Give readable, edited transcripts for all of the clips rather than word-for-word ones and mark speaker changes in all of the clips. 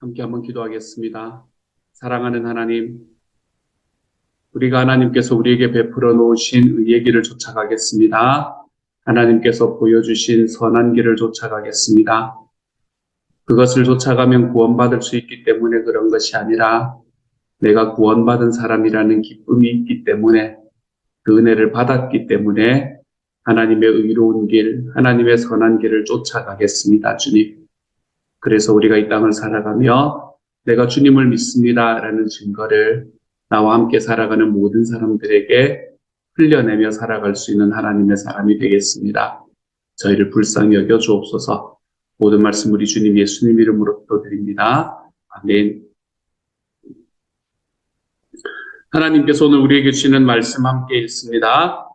Speaker 1: 함께 한번 기도하겠습니다. 사랑하는 하나님, 우리가 하나님께서 우리에게 베풀어 놓으신 의의 길을 쫓아가겠습니다. 하나님께서 보여주신 선한 길을 쫓아가겠습니다. 그것을 쫓아가면 구원받을 수 있기 때문에 그런 것이 아니라 내가 구원받은 사람이라는 기쁨이 있기 때문에, 그 은혜를 받았기 때문에 하나님의 의로운 길, 하나님의 선한 길을 쫓아가겠습니다, 주님. 그래서 우리가 이 땅을 살아가며 내가 주님을 믿습니다 라는 증거를 나와 함께 살아가는 모든 사람들에게 흘려내며 살아갈 수 있는 하나님의 사람이 되겠습니다. 저희를 불쌍히 여겨 주옵소서. 모든 말씀 우리 주님 예수님 이름으로 기도드립니다. 아멘. 하나님께서 오늘 우리에게 주시는 말씀 함께 읽습니다.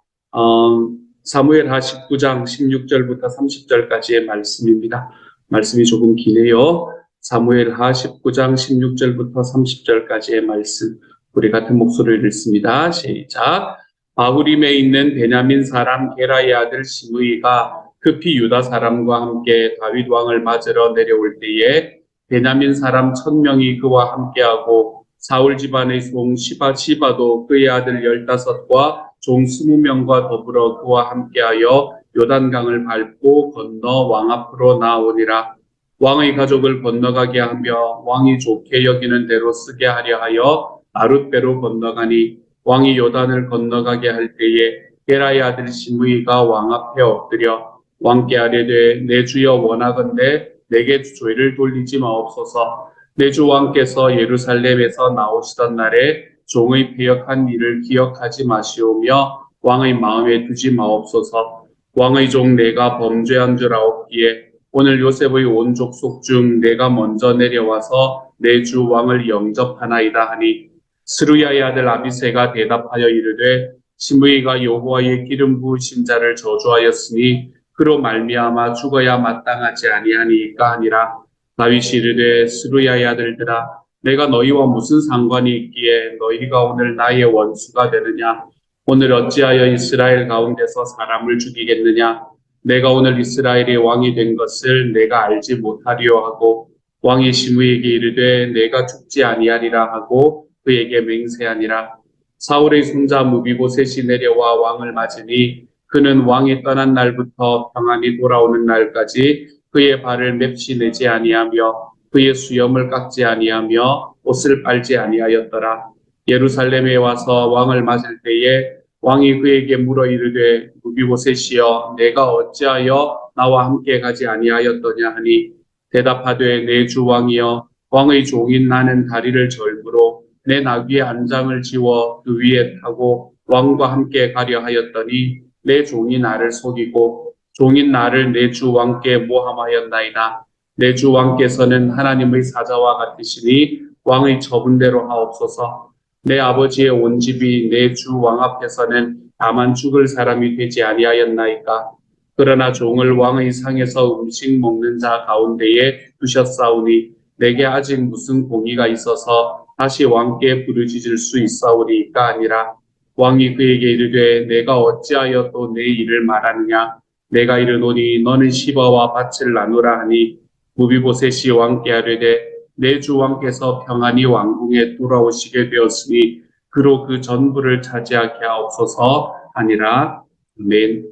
Speaker 1: 사무엘하 19장 16절부터 30절까지의 말씀입니다. 말씀이 조금 기네요. 사무엘하 19장 16절부터 30절까지의 말씀, 우리 같은 목소리를 읽습니다. 시작. 바후림에 있는 베냐민 사람 게라의 아들 시므이가 급히 유다 사람과 함께 다윗 왕을 맞으러 내려올 때에 베냐민 사람 1000명이 그와 함께하고 사울 집안의 종 시바도 그의 아들 15과 종 20명과 더불어 그와 함께하여 요단강을 밟고 건너 왕 앞으로 나오니라. 왕의 가족을 건너가게 하며 왕이 좋게 여기는 대로 쓰게 하려 하여 아룻배로 건너가니, 왕이 요단을 건너가게 할 때에 게라의 아들 시므이가 왕 앞에 엎드려 왕께 아뢰되, 내 주여 원하건대 내게 죄를 돌리지 마옵소서. 내 주 왕께서 예루살렘에서 나오시던 날에 종의 패역한 일을 기억하지 마시오며 왕의 마음에 두지 마옵소서. 왕의 종 내가 범죄한 줄 아옵기에 오늘 요셉의 온 족속 중 내가 먼저 내려와서 내 주 왕을 영접하나이다 하니, 스루야의 아들 아비새가 대답하여 이르되, 시므이가 여호와의 기름 부으신 자를 저주하였으니 그로 말미암아 죽어야 마땅하지 아니하니까 하니라. 다윗이 이르되, 스루야의 아들들아, 내가 너희와 무슨 상관이 있기에 너희가 오늘 나의 원수가 되느냐? 오늘 어찌하여 이스라엘 가운데서 사람을 죽이겠느냐? 내가 오늘 이스라엘의 왕이 된 것을 내가 알지 못하리요 하고, 왕이 시므이에게 이르되 내가 죽지 아니하리라 하고 그에게 맹세하니라. 사울의 손자 무비보셋이 내려와 왕을 맞으니, 그는 왕이 떠난 날부터 평안히 돌아오는 날까지 그의 발을 맵시 내지 아니하며 그의 수염을 깎지 아니하며 옷을 빨지 아니하였더라. 예루살렘에 와서 왕을 맞을 때에 왕이 그에게 물어 이르되, 무비보셋이여, 내가 어찌하여 나와 함께 가지 아니하였더냐 하니, 대답하되, 내 주 왕이여, 왕의 종인 나는 다리를 절부로 내 나귀의 안장을 지워 그 위에 타고 왕과 함께 가려 하였더니, 내 종이 나를 속이고 종인 나를 내 주 왕께 모함하였나이다. 내 주 왕께서는 하나님의 사자와 같으시니 왕의 처분대로 하옵소서. 내 아버지의 온 집이 내 주 왕 앞에서는 다만 죽을 사람이 되지 아니하였나이까. 그러나 종을 왕의 상에서 음식 먹는 자 가운데에 두셨사오니 내게 아직 무슨 공의가 있어서 다시 왕께 부르짖을 수 있사오리까 아니라. 왕이 그에게 이르되, 내가 어찌하여 또 내 일을 말하느냐? 내가 이르노니 너는 시바와 밭을 나누라 하니, 무비보셋이 왕께 아뢰되, 내 주 왕께서 평안히 왕궁에 돌아오시게 되었으니 그로 그 전부를 차지하게 하옵소서 하니라. 아멘.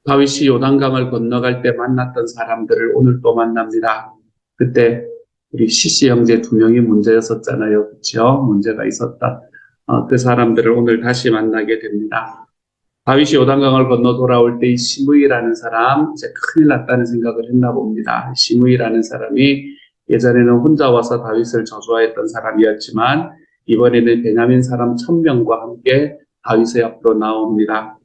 Speaker 1: 다윗이 요단강을 건너갈 때 만났던 사람들을 오늘 또 만납니다. 그때 우리 시시 형제 2명이 문제였었잖아요. 그렇죠? 문제가 있었다. 그 사람들을 오늘 다시 만나게 됩니다. 다윗이 요단강을 건너 돌아올 때 이 시므이라는 사람, 이제 큰일 났다는 생각을 했나 봅니다. 시므이라는 사람이 예전에는 혼자 와서 다윗을 저주하였던 사람이었지만 이번에는 베냐민 사람 1000명과 함께 다윗의 앞으로 나옵니다.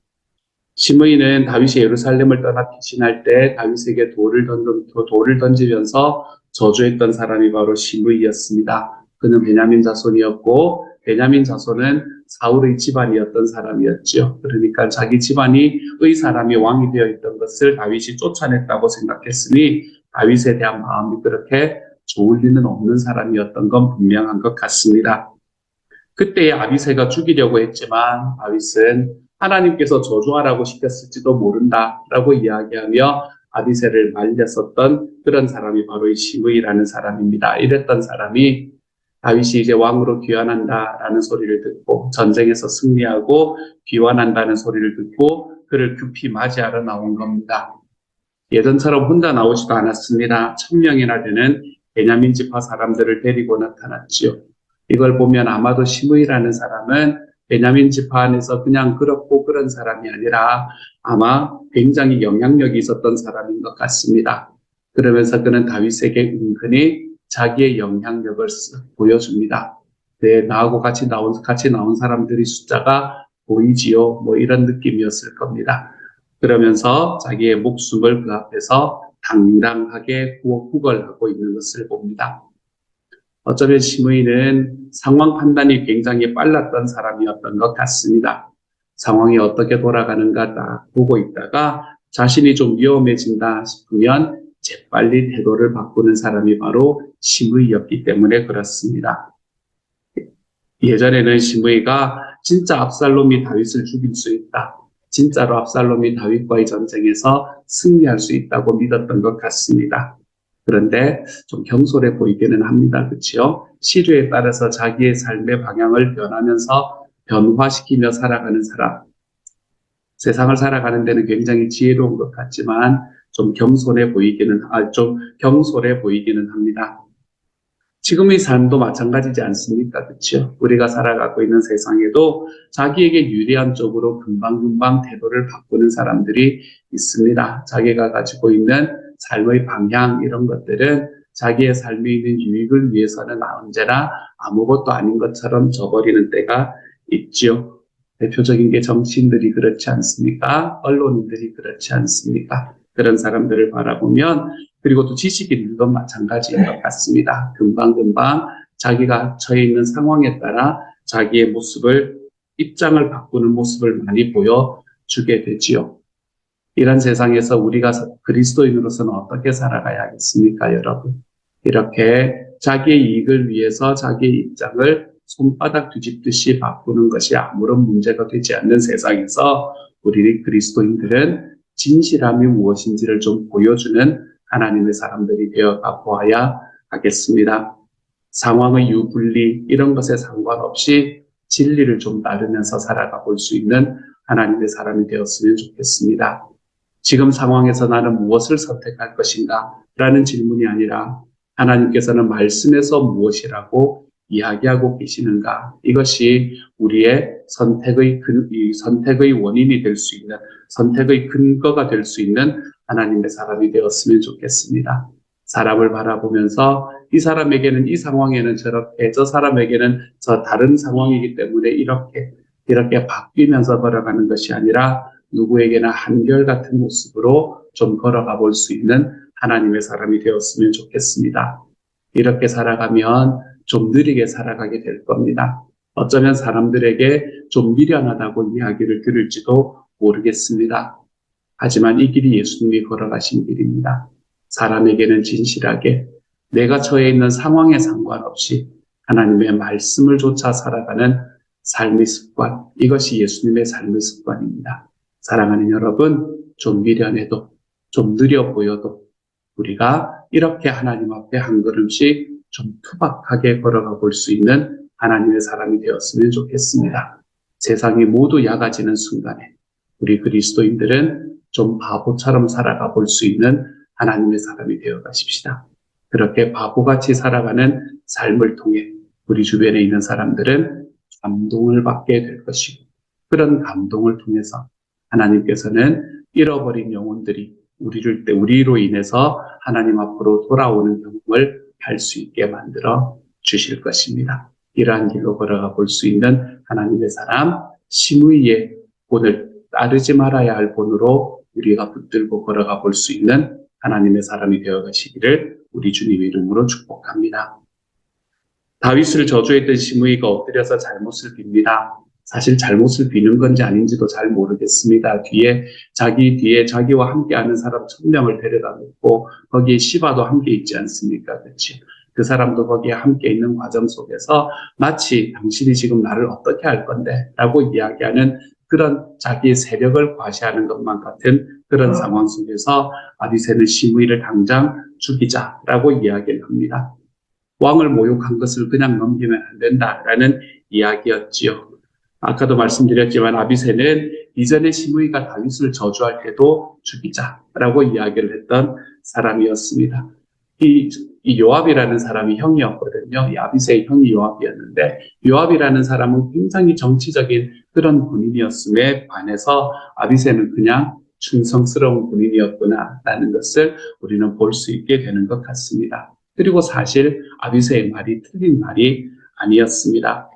Speaker 1: 시므이는 다윗이 예루살렘을 떠나 피신할 때 다윗에게 돌을 던지면서 저주했던 사람이 바로 시므이였습니다. 그는 베냐민 자손이었고, 베냐민 자손은 사울의 집안이었던 사람이었죠. 그러니까 자기 집안이 의 사람이 왕이 되어 있던 것을 다윗이 쫓아냈다고 생각했으니 다윗에 대한 마음이 그렇게 좋을 리는 없는 사람이었던 건 분명한 것 같습니다. 그때의 아비새가 죽이려고 했지만 다윗은 하나님께서 저주하라고 시켰을지도 모른다라고 이야기하며 아비새를 말렸었던 그런 사람이 바로 이 시므이라는 사람입니다. 이랬던 사람이 다윗이 이제 왕으로 귀환한다라는 소리를 듣고 전쟁에서 승리하고 귀환한다는 소리를 듣고 그를 급히 맞이하러 나온 겁니다. 예전처럼 혼자 나오지도 않았습니다. 1000명이나 되는 베냐민 지파 사람들을 데리고 나타났지요. 이걸 보면 아마도 시므이라는 사람은 베냐민 지파 안에서 그냥 그렇고 그런 사람이 아니라 아마 굉장히 영향력이 있었던 사람인 것 같습니다. 그러면서 그는 다윗에게 은근히 자기의 영향력을 보여줍니다. 네, 나하고 같이 나온 사람들이 숫자가 보이지요. 뭐 이런 느낌이었을 겁니다. 그러면서 자기의 목숨을 그 앞에서 당당하게 구걸하고 있는 것을 봅니다. 어쩌면 시므이는 상황 판단이 굉장히 빨랐던 사람이었던 것 같습니다. 상황이 어떻게 돌아가는가 딱 보고 있다가 자신이 좀 위험해진다 싶으면 재빨리 태도를 바꾸는 사람이 바로 시므이였기 때문에 그렇습니다. 예전에는 시므이가 진짜 압살롬이 다윗을 죽일 수 있다. 진짜로 압살롬이 다윗과의 전쟁에서 승리할 수 있다고 믿었던 것 같습니다. 그런데 좀 경솔해 보이기는 합니다. 그렇죠? 시류에 따라서 자기의 삶의 방향을 변화시키며 살아가는 사람. 세상을 살아가는 데는 굉장히 지혜로운 것 같지만 좀 경솔해 보이기는 합니다. 지금의 삶도 마찬가지지 않습니까? 그렇죠? 우리가 살아가고 있는 세상에도 자기에게 유리한 쪽으로 금방금방 태도를 바꾸는 사람들이 있습니다. 자기가 가지고 있는 삶의 방향 이런 것들은 자기의 삶에 있는 유익을 위해서는 언제나 아무것도 아닌 것처럼 져버리는 때가 있지요. 대표적인 게 정치인들이 그렇지 않습니까? 언론인들이 그렇지 않습니까? 그런 사람들을 바라보면 그리고 또 지식인들도 마찬가지인 것 같습니다. 금방금방 자기가 처해 있는 상황에 따라 자기의 입장을 바꾸는 모습을 많이 보여주게 되지요. 이런 세상에서 우리가 그리스도인으로서는 어떻게 살아가야 하겠습니까, 여러분? 이렇게 자기의 이익을 위해서 자기의 입장을 손바닥 뒤집듯이 바꾸는 것이 아무런 문제가 되지 않는 세상에서 우리 그리스도인들은 진실함이 무엇인지를 좀 보여주는 하나님의 사람들이 되어가 보아야 하겠습니다. 상황의 유불리 이런 것에 상관없이 진리를 좀 따르면서 살아가 볼 수 있는 하나님의 사람이 되었으면 좋겠습니다. 지금 상황에서 나는 무엇을 선택할 것인가? 라는 질문이 아니라 하나님께서는 말씀에서 무엇이라고 이야기하고 계시는가? 이것이 우리의 선택의 원인이 될 수 있는, 선택의 근거가 될 수 있는 하나님의 사람이 되었으면 좋겠습니다. 사람을 바라보면서 이 사람에게는 이 상황에는 저렇게, 저 사람에게는 저 다른 상황이기 때문에 이렇게 바뀌면서 걸어가는 것이 아니라 누구에게나 한결같은 모습으로 좀 걸어가 볼 수 있는 하나님의 사람이 되었으면 좋겠습니다. 이렇게 살아가면 좀 느리게 살아가게 될 겁니다. 어쩌면 사람들에게 좀 미련하다고 이야기를 들을지도 모르겠습니다. 하지만 이 길이 예수님이 걸어가신 길입니다. 사람에게는 진실하게 내가 처해 있는 상황에 상관없이 하나님의 말씀을 좇아 살아가는 삶의 습관, 이것이 예수님의 삶의 습관입니다. 사랑하는 여러분, 좀 미련해도 좀 느려 보여도 우리가 이렇게 하나님 앞에 한 걸음씩 좀 투박하게 걸어가 볼 수 있는 하나님의 사람이 되었으면 좋겠습니다. 세상이 모두 약아지는 순간에 우리 그리스도인들은 좀 바보처럼 살아가 볼 수 있는 하나님의 사람이 되어 가십시다. 그렇게 바보같이 살아가는 삶을 통해 우리 주변에 있는 사람들은 감동을 받게 될 것이고 그런 감동을 통해서 하나님께서는 잃어버린 영혼들이 우리로 인해서 하나님 앞으로 돌아오는 경험을 할 수 있게 만들어 주실 것입니다. 이러한 길로 걸어가 볼 수 있는 하나님의 사람, 시므이의 본을 따르지 말아야 할 본으로 우리가 붙들고 걸어가 볼 수 있는 하나님의 사람이 되어 가시기를 우리 주님 이름으로 축복합니다. 다윗을 저주했던 시므이가 엎드려서 잘못을 빕니다. 사실 잘못을 비는 건지 아닌지도 잘 모르겠습니다. 자기 뒤에 자기와 함께하는 사람 1000명을 데려다 놓고 거기에 시바도 함께 있지 않습니까? 그렇지? 그 사람도 거기에 함께 있는 과정 속에서 마치 당신이 지금 나를 어떻게 할 건데? 라고 이야기하는 그런 자기의 세력을 과시하는 것만 같은 그런 상황 속에서 아비새는 시므이를 당장 죽이자라고 이야기를 합니다. 왕을 모욕한 것을 그냥 넘기면 안 된다라는 이야기였지요. 아까도 말씀드렸지만 아비새는 이전에 시므이가 다윗을 저주할 때도 죽이자라고 이야기를 했던 사람이었습니다. 이 요압이라는 사람이 형이었거든요. 이 아비새의 형이 요압이었는데 요압이라는 사람은 굉장히 정치적인 그런 군인이었음에 반해서 아비새는 그냥 충성스러운 군인이었구나라는 것을 우리는 볼 수 있게 되는 것 같습니다. 그리고 사실 아비새의 말이 틀린 말이 아니었습니다.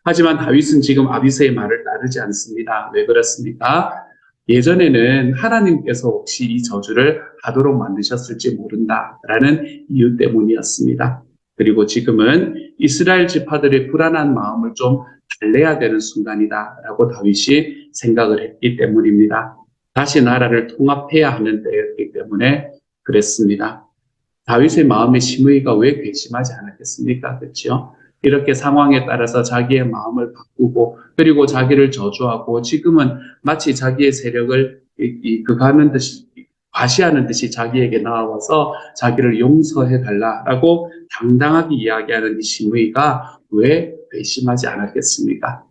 Speaker 1: 하지만 다윗은 지금 아비새의 말을 따르지 않습니다. 왜 그렇습니까? 예전에는 하나님께서 혹시 이 저주를 하도록 만드셨을지 모른다라는 이유 때문이었습니다. 그리고 지금은 이스라엘 지파들의 불안한 마음을 좀 달래야 되는 순간이다라고 다윗이 생각을 했기 때문입니다. 다시 나라를 통합해야 하는 때였기 때문에 그랬습니다. 다윗의 마음에 시므이가 왜 괘씸하지 않았겠습니까? 그렇죠? 이렇게 상황에 따라서 자기의 마음을 바꾸고 그리고 자기를 저주하고 지금은 마치 자기의 세력을 극하는 듯이 과시하는 듯이 자기에게 나와서 자기를 용서해 달라라고 당당하게 이야기하는 이 시므이가 왜 괘씸하지 않았겠습니까?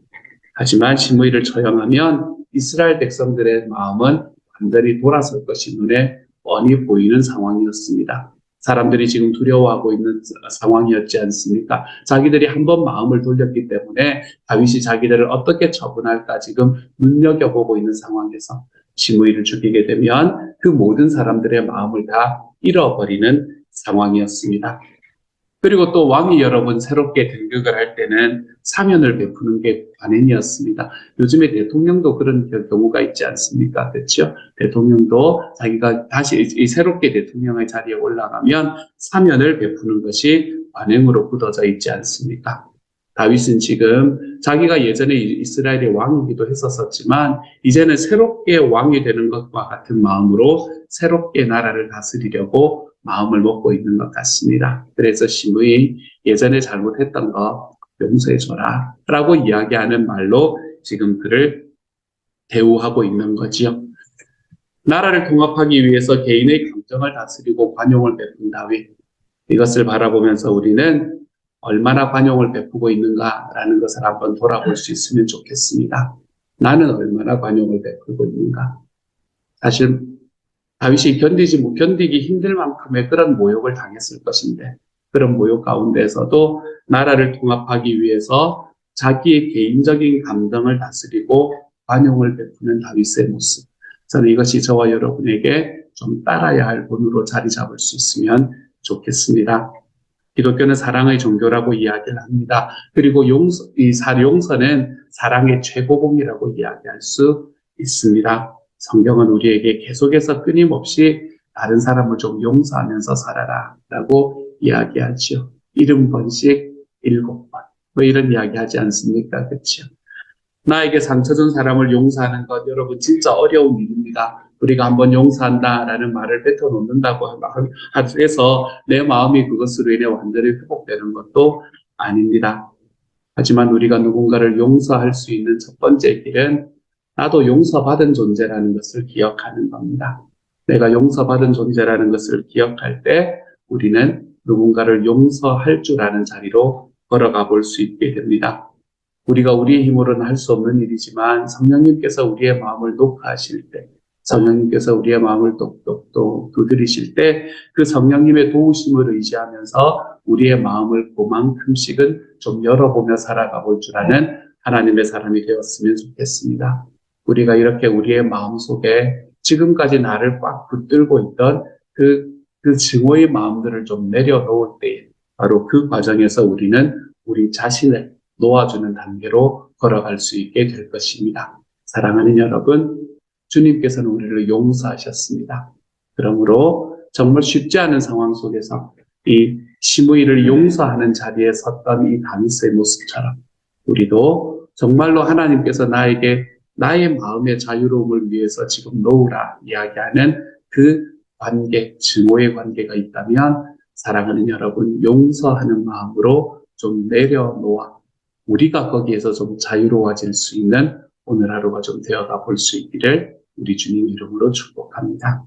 Speaker 1: 하지만 시므이를 처형하면 이스라엘 백성들의 마음은 완전히 돌아설 것이 눈에 뻔히 보이는 상황이었습니다. 사람들이 지금 두려워하고 있는 상황이었지 않습니까? 자기들이 한번 마음을 돌렸기 때문에 다윗이 자기들을 어떻게 처분할까 지금 눈여겨보고 있는 상황에서 시므이를 죽이게 되면 그 모든 사람들의 마음을 다 잃어버리는 상황이었습니다. 그리고 또 왕이 여러분 새롭게 등극을 할 때는 사면을 베푸는 게 관행이었습니다. 요즘에 대통령도 그런 경우가 있지 않습니까? 그렇죠? 대통령도 자기가 다시 이 새롭게 대통령의 자리에 올라가면 사면을 베푸는 것이 관행으로 굳어져 있지 않습니까? 다윗은 지금 자기가 예전에 이스라엘의 왕이기도 했었지만 이제는 새롭게 왕이 되는 것과 같은 마음으로 새롭게 나라를 다스리려고 마음을 먹고 있는 것 같습니다. 그래서 시므이 예전에 잘못했던 거 용서해줘라 라고 이야기하는 말로 지금 그를 대우하고 있는 거지요. 나라를 통합하기 위해서 개인의 감정을 다스리고 관용을 베푼 다윗, 이것을 바라보면서 우리는 얼마나 관용을 베푸고 있는가라는 것을 한번 돌아볼 수 있으면 좋겠습니다. 나는 얼마나 관용을 베풀고 있는가? 사실 다윗이 견디기 힘들 만큼의 그런 모욕을 당했을 것인데 그런 모욕 가운데에서도 나라를 통합하기 위해서 자기의 개인적인 감정을 다스리고 관용을 베푸는 다윗의 모습. 저는 이것이 저와 여러분에게 좀 따라야 할 본으로 자리 잡을 수 있으면 좋겠습니다. 기독교는 사랑의 종교라고 이야기를 합니다. 그리고 용서는 사랑의 최고봉이라고 이야기할 수 있습니다. 성경은 우리에게 계속해서 끊임없이 다른 사람을 좀 용서하면서 살아라 라고 이야기하죠. 70번씩 7번 뭐 이런 이야기 하지 않습니까? 그렇죠? 나에게 상처 준 사람을 용서하는 것 여러분 진짜 어려운 일입니다. 우리가 한번 용서한다라는 말을 뱉어놓는다고 해서 내 마음이 그것으로 인해 완전히 회복되는 것도 아닙니다. 하지만 우리가 누군가를 용서할 수 있는 첫 번째 길은 나도 용서받은 존재라는 것을 기억하는 겁니다. 내가 용서받은 존재라는 것을 기억할 때 우리는 누군가를 용서할 줄 아는 자리로 걸어가 볼 수 있게 됩니다. 우리가 우리의 힘으로는 할 수 없는 일이지만 성령님께서 우리의 마음을 녹화하실 때, 성령님께서 우리의 마음을 똑똑똑 두드리실 때 그 성령님의 도우심을 의지하면서 우리의 마음을 그만큼씩은 좀 열어보며 살아가 볼 줄 아는 하나님의 사람이 되었으면 좋겠습니다. 우리가 이렇게 우리의 마음속에 지금까지 나를 꽉 붙들고 있던 그 증오의 마음들을 좀 내려놓을 때 바로 그 과정에서 우리는 우리 자신을 놓아주는 단계로 걸어갈 수 있게 될 것입니다. 사랑하는 여러분, 주님께서는 우리를 용서하셨습니다. 그러므로 정말 쉽지 않은 상황 속에서 이 시므이를 용서하는 자리에 섰던 이 다윗의 모습처럼 우리도 정말로 하나님께서 나에게 나의 마음의 자유로움을 위해서 지금 놓으라 이야기하는 그 관계, 증오의 관계가 있다면 사랑하는 여러분, 용서하는 마음으로 좀 내려놓아 우리가 거기에서 좀 자유로워질 수 있는 오늘 하루가 좀 되어가 볼 수 있기를 우리 주님 이름으로 축복합니다.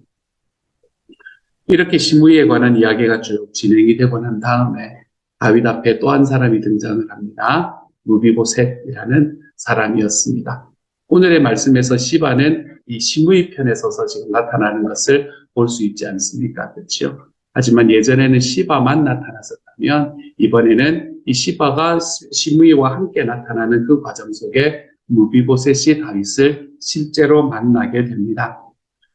Speaker 1: 이렇게 시므이에 관한 이야기가 쭉 진행이 되고 난 다음에 다윗 앞에 또 한 사람이 등장을 합니다. 무비보셋이라는 사람이었습니다. 오늘의 말씀에서 시바는 이 시므이 편에 서서 지금 나타나는 것을 볼 수 있지 않습니까? 그렇죠? 하지만 예전에는 시바만 나타났었다면 이번에는 이 시바가 시므이와 함께 나타나는 그 과정 속에 무비보셋이 다윗을 실제로 만나게 됩니다.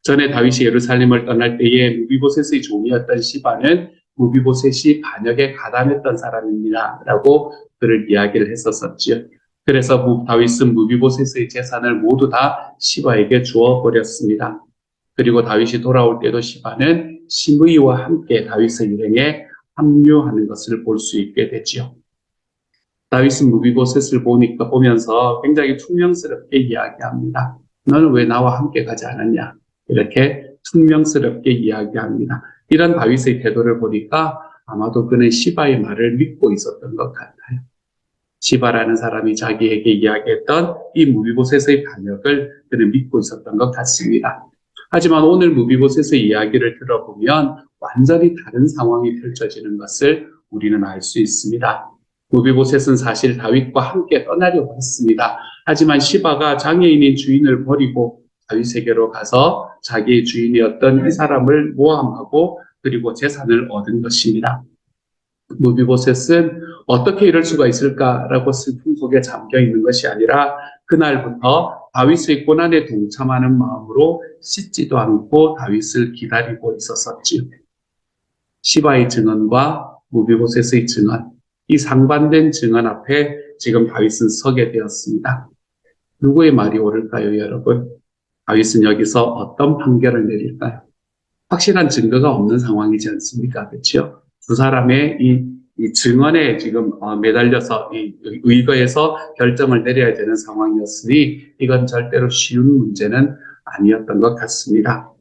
Speaker 1: 전에 다윗이 예루살렘을 떠날 때에 무비보셋의 종이었던 시바는 무비보셋이 반역에 가담했던 사람입니다. 라고 그를 이야기를 했었었지요. 그래서 다윗은 무비보셋의 재산을 모두 다 시바에게 주어버렸습니다. 그리고 다윗이 돌아올 때도 시바는 시므이와 함께 다윗의 일행에 합류하는 것을 볼 수 있게 되지요. 다윗은 무비보셋을 보면서 굉장히 퉁명스럽게 이야기합니다. 너는 왜 나와 함께 가지 않았냐? 이렇게 퉁명스럽게 이야기합니다. 이런 다윗의 태도를 보니까 아마도 그는 시바의 말을 믿고 있었던 것 같아요. 시바라는 사람이 자기에게 이야기했던 이 무비보셋의 반역을 그는 믿고 있었던 것 같습니다. 하지만 오늘 무비보셋의 이야기를 들어보면 완전히 다른 상황이 펼쳐지는 것을 우리는 알 수 있습니다. 무비보셋은 사실 다윗과 함께 떠나려고 했습니다. 하지만 시바가 장애인인 주인을 버리고 다윗에게로 가서 자기의 주인이었던 이 사람을 모함하고 그리고 재산을 얻은 것입니다. 무비보셋은 어떻게 이럴 수가 있을까라고 슬픔 속에 잠겨 있는 것이 아니라 그날부터 다윗의 고난에 동참하는 마음으로 씻지도 않고 다윗을 기다리고 있었었지요. 시바의 증언과 무비보셋의 증언, 이 상반된 증언 앞에 지금 다윗은 서게 되었습니다. 누구의 말이 옳을까요, 여러분? 다윗은 여기서 어떤 판결을 내릴까요? 확실한 증거가 없는 상황이지 않습니까? 그렇죠? 두 사람의 이 증언에 지금 매달려서 이 의거에서 결정을 내려야 되는 상황이었으니 이건 절대로 쉬운 문제는 아니었던 것 같습니다.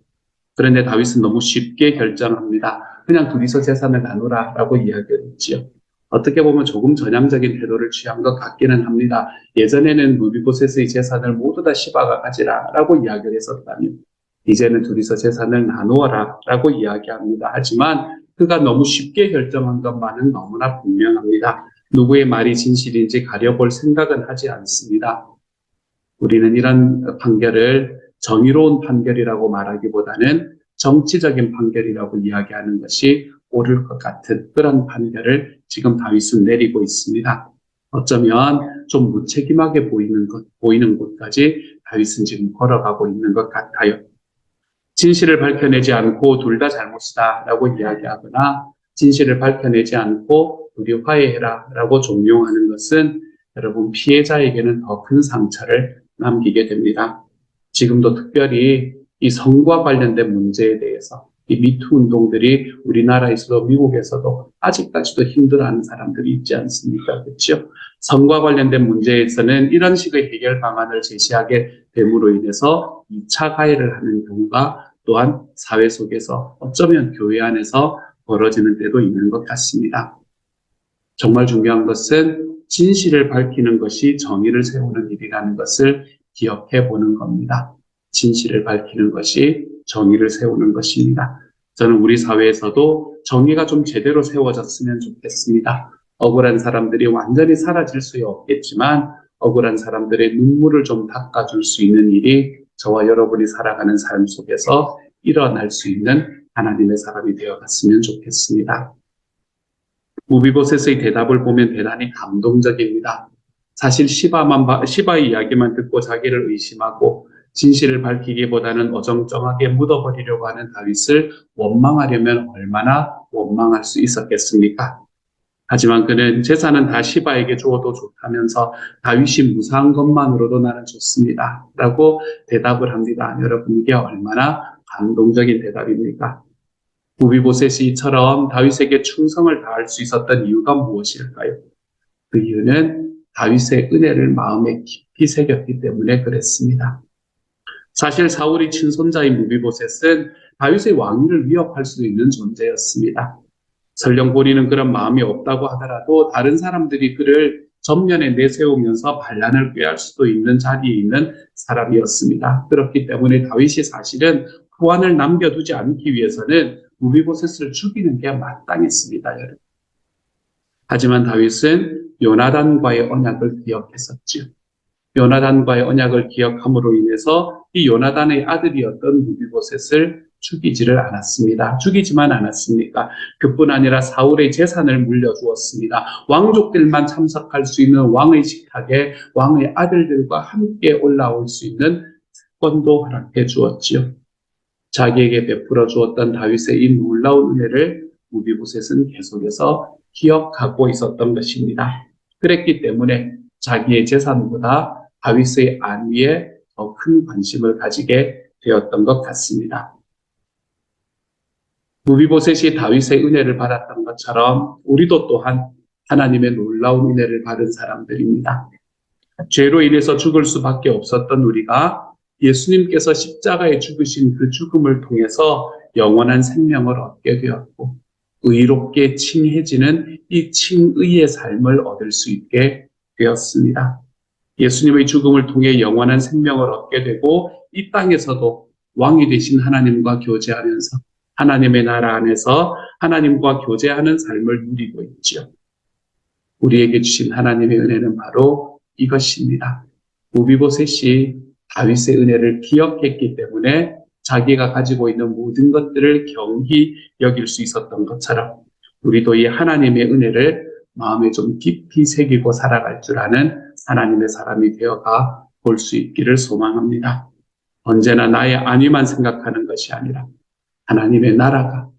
Speaker 1: 그런데 다윗은 너무 쉽게 결정합니다. 그냥 둘이서 재산을 나누라라고 이야기를 했지요. 어떻게 보면 조금 전향적인 태도를 취한 것 같기는 합니다. 예전에는 무비보셋의 재산을 모두 다 시바가 가지라라고 이야기를 했었다면 이제는 둘이서 재산을 나누어라라고 이야기합니다. 하지만 그가 너무 쉽게 결정한 것만은 너무나 분명합니다. 누구의 말이 진실인지 가려볼 생각은 하지 않습니다. 우리는 이런 판결을 정의로운 판결이라고 말하기보다는 정치적인 판결이라고 이야기하는 것이 옳을 것 같은 그런 판결을 지금 다윗은 내리고 있습니다. 어쩌면 좀 무책임하게 보이는 곳까지 다윗은 지금 걸어가고 있는 것 같아요. 진실을 밝혀내지 않고 둘 다 잘못이다라고 이야기하거나 진실을 밝혀내지 않고 우리 화해해라라고 종용하는 것은 여러분 피해자에게는 더 큰 상처를 남기게 됩니다. 지금도 특별히 이 성과 관련된 문제에 대해서 이 미투 운동들이 우리나라에서도 미국에서도 아직까지도 힘들어하는 사람들이 있지 않습니까? 그렇죠? 성과 관련된 문제에서는 이런 식의 해결 방안을 제시하게 됨으로 인해서 2차 가해를 하는 경우가 또한 사회 속에서 어쩌면 교회 안에서 벌어지는 때도 있는 것 같습니다. 정말 중요한 것은 진실을 밝히는 것이 정의를 세우는 일이라는 것을 기억해 보는 겁니다. 진실을 밝히는 것이 정의를 세우는 것입니다. 저는 우리 사회에서도 정의가 좀 제대로 세워졌으면 좋겠습니다. 억울한 사람들이 완전히 사라질 수 없겠지만 억울한 사람들의 눈물을 좀 닦아줄 수 있는 일이 저와 여러분이 살아가는 삶 속에서 일어날 수 있는 하나님의 사람이 되어갔으면 좋겠습니다. 무비보셋의 대답을 보면 대단히 감동적입니다. 사실 시바의 이야기만 듣고 자기를 의심하고 진실을 밝히기보다는 어정쩡하게 묻어버리려고 하는 다윗을 원망하려면 얼마나 원망할 수 있었겠습니까? 하지만 그는 재산은 다 시바에게 주어도 좋다면서 다윗이 무사한 것만으로도 나는 좋습니다. 라고 대답을 합니다. 여러분 이게 얼마나 감동적인 대답입니까? 무비보셋이 이처럼 다윗에게 충성을 다할 수 있었던 이유가 무엇일까요? 그 이유는 다윗의 은혜를 마음에 깊이 새겼기 때문에 그랬습니다. 사실 사울의 친손자인 무비보셋은 다윗의 왕위를 위협할 수 있는 존재였습니다. 설령 본인은 그런 마음이 없다고 하더라도 다른 사람들이 그를 전면에 내세우면서 반란을 꾀할 수도 있는 자리에 있는 사람이었습니다. 그렇기 때문에 다윗이 사실은 후환을 남겨두지 않기 위해서는 무비보셋을 죽이는 게 마땅했습니다. 여러분. 하지만 다윗은 요나단과의 언약을 기억했었죠. 요나단과의 언약을 기억함으로 인해서 이 요나단의 아들이었던 무비보셋을 죽이지를 않았습니다. 죽이지만 않았습니까? 그뿐 아니라 사울의 재산을 물려주었습니다. 왕족들만 참석할 수 있는 왕의 식탁에 왕의 아들들과 함께 올라올 수 있는 특권도 허락해 주었지요. 자기에게 베풀어 주었던 다윗의 이 놀라운 은혜를 무비보셋은 계속해서 기억하고 있었던 것입니다. 그랬기 때문에 자기의 재산보다 다윗의 안위에 더 큰 관심을 가지게 되었던 것 같습니다. 무비보셋이 다윗의 은혜를 받았던 것처럼 우리도 또한 하나님의 놀라운 은혜를 받은 사람들입니다. 죄로 인해서 죽을 수밖에 없었던 우리가 예수님께서 십자가에 죽으신 그 죽음을 통해서 영원한 생명을 얻게 되었고 의롭게 칭해지는 이 칭의의 삶을 얻을 수 있게 되었습니다. 예수님의 죽음을 통해 영원한 생명을 얻게 되고 이 땅에서도 왕이 되신 하나님과 교제하면서 하나님의 나라 안에서 하나님과 교제하는 삶을 누리고 있지요. 우리에게 주신 하나님의 은혜는 바로 이것입니다. 무비보셋이 다윗의 은혜를 기억했기 때문에 자기가 가지고 있는 모든 것들을 경히 여길 수 있었던 것처럼 우리도 이 하나님의 은혜를 마음에 좀 깊이 새기고 살아갈 줄 아는 하나님의 사람이 되어가 볼 수 있기를 소망합니다. 언제나 나의 안위만 생각하는 것이 아니라 하나님의 나라가,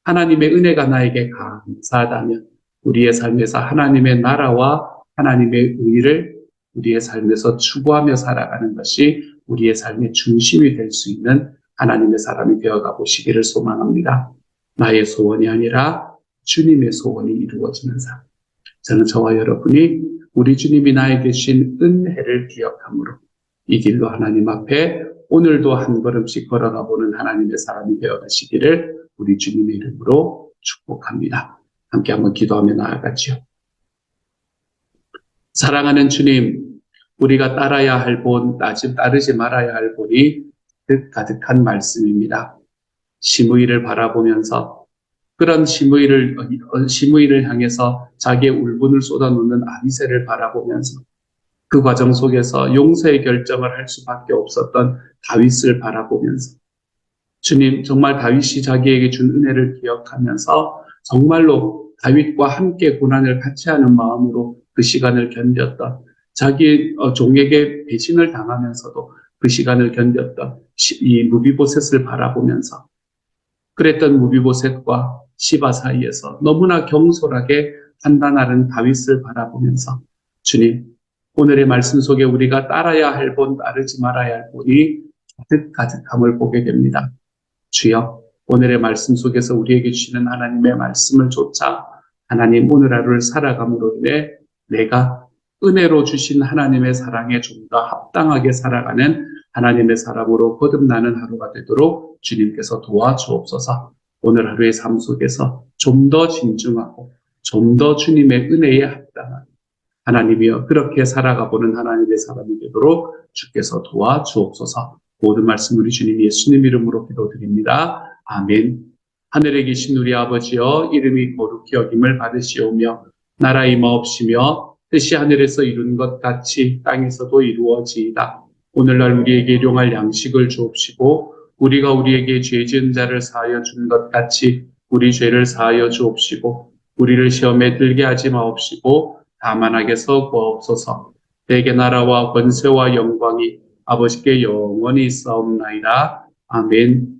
Speaker 1: 하나님의 은혜가 나에게 감사하다면 우리의 삶에서 하나님의 나라와 하나님의 의를 우리의 삶에서 추구하며 살아가는 것이 우리의 삶의 중심이 될 수 있는 하나님의 사람이 되어가 보시기를 소망합니다. 나의 소원이 아니라 주님의 소원이 이루어지는 삶. 저는 저와 여러분이 우리 주님이 나에게 주신 은혜를 기억함으로 이 길로 하나님 앞에 오늘도 한 걸음씩 걸어가 보는 하나님의 사람이 되어가시기를 우리 주님의 이름으로 축복합니다. 함께 한번 기도하며 나아가죠. 사랑하는 주님, 우리가 따라야 할 본, 따르지 말아야 할 본이 가득한 말씀입니다. 심의를 바라보면서 그런 심의를 향해서 자기의 울분을 쏟아놓는 아비새를 바라보면서 그 과정 속에서 용서의 결정을 할 수밖에 없었던 다윗을 바라보면서 주님, 정말 다윗이 자기에게 준 은혜를 기억하면서 정말로 다윗과 함께 고난을 같이 하는 마음으로 그 시간을 견뎠던 자기 종에게 배신을 당하면서도 그 시간을 견뎠던 이 무비보셋을 바라보면서 그랬던 무비보셋과 시바 사이에서 너무나 경솔하게 판단하는 다윗을 바라보면서 주님, 오늘의 말씀 속에 우리가 따라야 할 본, 따르지 말아야 할 본이 가득가득함을 보게 됩니다. 주여, 오늘의 말씀 속에서 우리에게 주시는 하나님의 말씀을 좇아 하나님 오늘 하루를 살아감으로 인해 내가 은혜로 주신 하나님의 사랑에 좀 더 합당하게 살아가는 하나님의 사람으로 거듭나는 하루가 되도록 주님께서 도와주옵소서. 오늘 하루의 삶 속에서 좀 더 진중하고 좀 더 주님의 은혜에 합당한 하나님이여 그렇게 살아가보는 하나님의 사람이 되도록 주께서 도와주옵소서. 모든 말씀 우리 주님 예수님 이름으로 기도드립니다. 아멘. 하늘에 계신 우리 아버지여 이름이 거룩히 여김을 받으시오며 나라 임하옵시며 뜻이 하늘에서 이룬 것 같이 땅에서도 이루어지이다. 오늘날 우리에게 일용할 양식을 주옵시고 우리가 우리에게 죄 지은 자를 사하여 준 것 같이 우리 죄를 사하여 주옵시고 우리를 시험에 들게 하지 마옵시고 다만 악에서 구하옵소서. 내게 나라와 권세와 영광이 아버지께 영원히 있사옵나이다. 아멘.